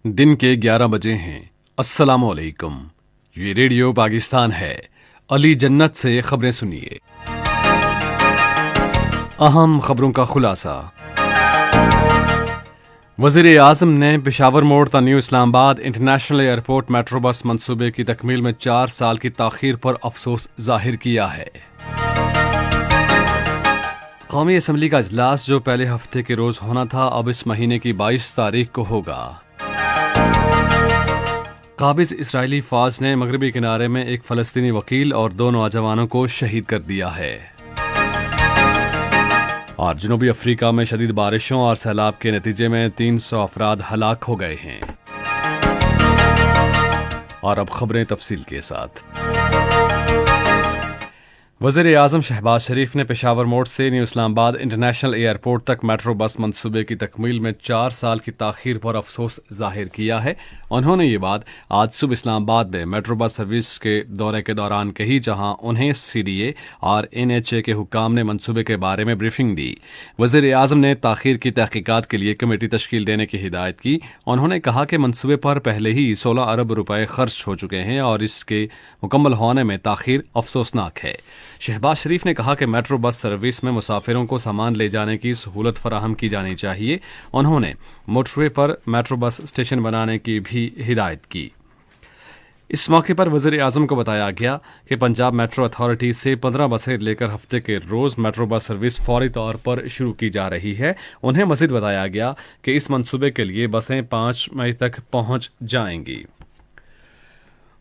दिन के 11 बजे हैं। अस्सलाम वालेकुम। ये रेडियो पाकिस्तान है। अली जन्नत से खबरें सुनिए। अहम खबरों का खुलासा। वज़ीर आज़म ने पेशावर मोड़ ता new Islamabad international airport metro bus मंसूबे की तकमील में 4 साल की ताख़ीर पर अफसोस जाहिर किया है। कौमी असम्बली का इजलास जो पहले हफ्ते के रोज़ होना था अब इस महीने की 22 तारीख को होगा। काबिज इसराइली फ़ौज ने मगरबी किनारे में एक फ़लस्तीनी वकील और 2 नौजवानों को शहीद कर दिया है। और जनूबी अफ्रीका में शदीद बारिशों और सैलाब के नतीजे में 300 अफराद हलाक हो गए हैं। और अब खबरें तफसील के साथ। वज़ीर आज़म शहबाज शरीफ ने पेशावर मोड़ से न्यू इस्लामाबाद इंटरनेशनल एयरपोर्ट तक मेट्रो बस मंसूबे की तकमील में 4 साल की ताख़ीर पर अफसोस जाहिर किया है। उन्होंने ये बात आज सुबह इस्लामाबाद में मेट्रो बस सर्विस के दौरे के दौरान कही, जहां उन्हें CDA और NHA के हुक्काम ने मंसूबे के बारे में ब्रीफिंग दी। वज़ीर आज़म ने ताख़ीर की तहक़ीक़ात के लिए कमेटी तश्कील देने की हिदायत की। उन्होंने कहा कि मंसूबे पर पहले ही 16 अरब रुपए खर्च हो चुके हैं और इसके मुकम्मल होने में ताख़ीर अफसोसनाक है। शहबाज शरीफ ने कहा कि मेट्रो बस सर्विस में मुसाफिरों को सामान ले जाने की सहूलत फराहम की जानी चाहिए। उन्होंने मोटरवे पर मेट्रो बस स्टेशन बनाने की भी हिदायत की। इस मौके पर वज़ीर आज़म को बताया गया कि पंजाब मेट्रो अथॉरिटी से 15 बसें लेकर हफ्ते के रोज़ मेट्रो बस सर्विस फौरी तौर पर शुरू की जा रही है। उन्हें मज़ीद बताया गया कि इस मंसूबे के लिए बसें 5 मई तक पहुंच जाएंगी।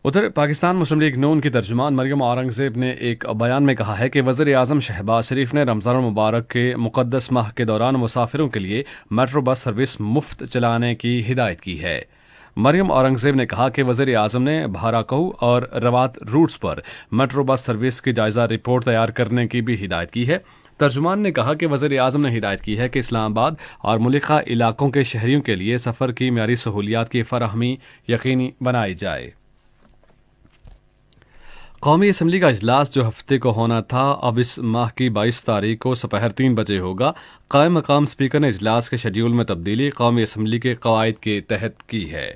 उधर पाकिस्तान मुस्लिम लीग नून की तर्जुमान मरियम औरंगज़ेब ने एक बयान में कहा है कि वज़ीर आज़म शहबाज शरीफ ने रमज़ान मुबारक के मुक़द्दस माह के दौरान मुसाफिरों के लिए मेट्रो बस सर्विस मुफ्त चलाने की हिदायत की है। मरियम औरंगज़ेब ने कहा कि वज़ीर आज़म ने भाराकहू और रवात रूट्स पर मेट्रो बस सर्विस की जायज़ा रिपोर्ट तैयार करने की भी हिदायत की है। तर्जुमान ने कहा कि वज़ीर आज़म ने हिदायत की है कि इस्लामाबाद और मुल्का इलाकों के शहरियों के लिए सफ़र की मियारी सहूलियात की फ़राहमी यकीनी बनाई जाए। कौमी असम्बली का इजलास जो हफ्ते को होना था अब इस माह की 22 तारीख को दोपहर 3 बजे होगा। कायम मकाम स्पीकर ने इजलास के शेड्यूल में तब्दीली कौमी असम्बली के कवायद के तहत की है।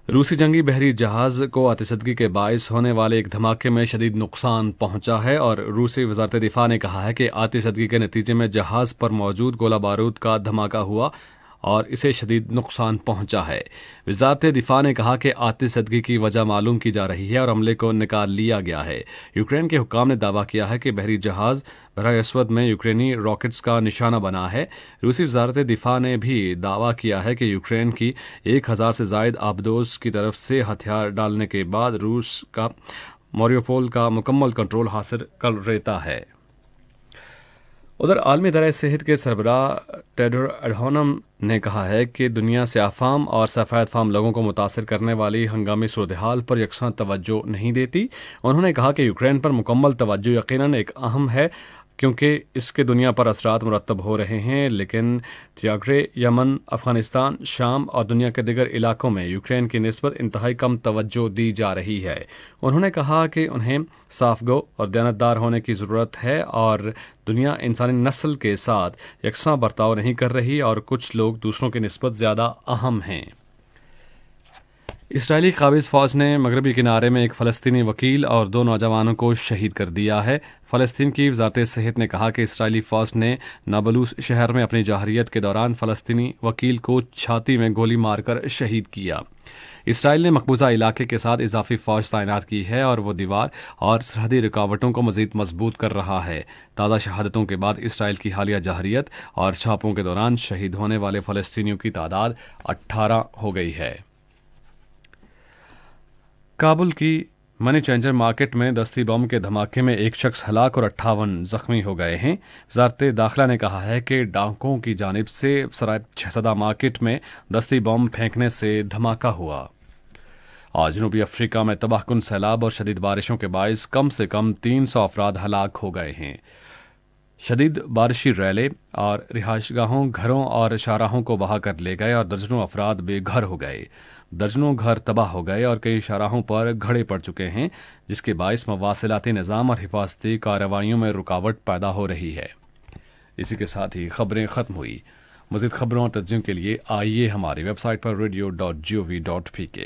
रूसी जंगी बहरी जहाज को आतिशदगी के बायस होने वाले एक धमाके में शदीद नुकसान पहुंचा है और रूसी वजारत दिफा ने कहा है कि आतिशदगी के नतीजे में जहाज पर मौजूद गोला बारूद का धमाका हुआ और इसे शदीद नुकसान पहुंचा है। वजारत दिफा ने कहा कि आतिशदगी की वजह मालूम की जा रही है और अमले को निकाल लिया गया है। यूक्रेन के हुक्काम ने दावा किया है कि बहरी जहाज बहर अस्वद में यूक्रेनी रॉकेट्स का निशाना बना है। रूसी वजारत दिफा ने भी दावा किया है कि यूक्रेन की 1000 से जायद आबदोज की तरफ से हथियार डालने के बाद रूस का मारियोपोल का मुकम्मल कंट्रोल हासिल कर लेता है। उधर आलमी इदारे सेहत के सरबराह टेड्रोस अधानोम ने कहा है कि दुनिया से आफाम और सफ़ेद फाम लोगों को मुतासर करने वाली हंगामी सूरत हाल पर यकसां तवज्जो नहीं देती। उन्होंने कहा कि यूक्रेन पर मुकम्मल तवज्जो यकीनन एक अहम है क्योंकि इसके दुनिया पर असरात मुरतब हो रहे हैं, लेकिन तिग्रे, यमन, अफगानिस्तान, शाम और दुनिया के दिगर इलाकों में यूक्रेन की निस्बत इंतहाई कम तवज्जो दी जा रही है। उन्होंने कहा कि उन्हें साफगो और दयानतदार होने की ज़रूरत है और दुनिया इंसानी नस्ल के साथ यकसां बर्ताव नहीं कर रही और कुछ लोग दूसरों की निस्बत ज़्यादा अहम हैं। इसराइली काबिज फ़ौज ने मगरबी किनारे में एक फ़लस्तीनी वकील और 2 नौजवानों को शहीद कर दिया है। फ़लस्तीन की वज़ारत सेहत ने कहा कि इसराइली फ़ौज ने नाबलूस शहर में अपनी जहरीत के दौरान फ़लस्तीनी वकील को छाती में गोली मारकर शहीद किया। इसराइल ने मकबूजा इलाके के साथ इजाफी फ़ौज तैनात की है और वो दीवार और सरहदी रुकावटों को मज़ीद मजबूत कर रहा है। ताज़ा शहादतों के बाद इसराइल की हालिया जहरीत और छापों के दौरान शहीद होने वाले फ़लस्तीनियों की तादाद 18 हो गई है। काबुल की मनी चेंजर मार्केट में दस्ती बम के धमाके में एक शख्स हलाक और 58 जख्मी हो गए हैं। वज़ारत दाखिला ने कहा है कि डाकुओं की जानिब से सराय शहज़ादा मार्केट में दस्ती बम फेंकने से धमाका हुआ। आज जनूबी अफ्रीका में तबाहकुन सैलाब और शदीद बारिशों के बायस कम से कम 300 अफराद हलाक हो गए हैं। शदीद बारिशी रैले और रिहाइशगाहों, घरों और शाहराहों को बहा कर ले गए और दर्जनों अफराद बेघर हो गए। दर्जनों घर तबाह हो गए और कई शाहराहों पर घड़े पड़ चुके हैं, जिसके बायस मवासिलाती निज़ाम और हिफाजती कार्रवाइयों में रुकावट पैदा हो रही है। इसी के साथ ही खबरें ख़त्म हुई। مزید خبروں اور تجزیوں کے لیے آئیے ہماری ویب سائٹ پر radio.gov.pk